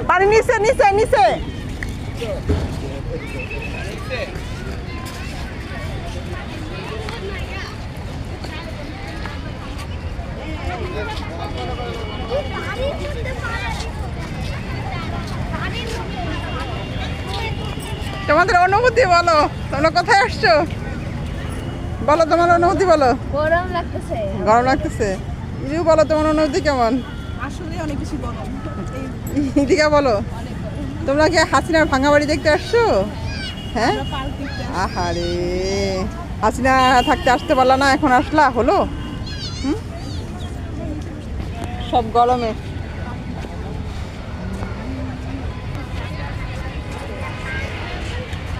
পানি নিচে নিচে নিচে। তোমাদের অনুভূতি বলো, তোমরা কোথায় আসছো বলো, তোমার অনুভূতি বলো। গরম লাগতেছে। গরম লাগতেছে। ইদিও বলো তোমার অনুভূতি কেমন? আসলে অনেক বেশি গরম। ইদিকা বলো, তোমরা কি হাসিনার ভাঙা বাড়ি দেখতে আসছো? হ্যাঁ, আহারে হাসিনা থাকতে আসতে পারলা না, এখন আসলা হলো। সব গরমে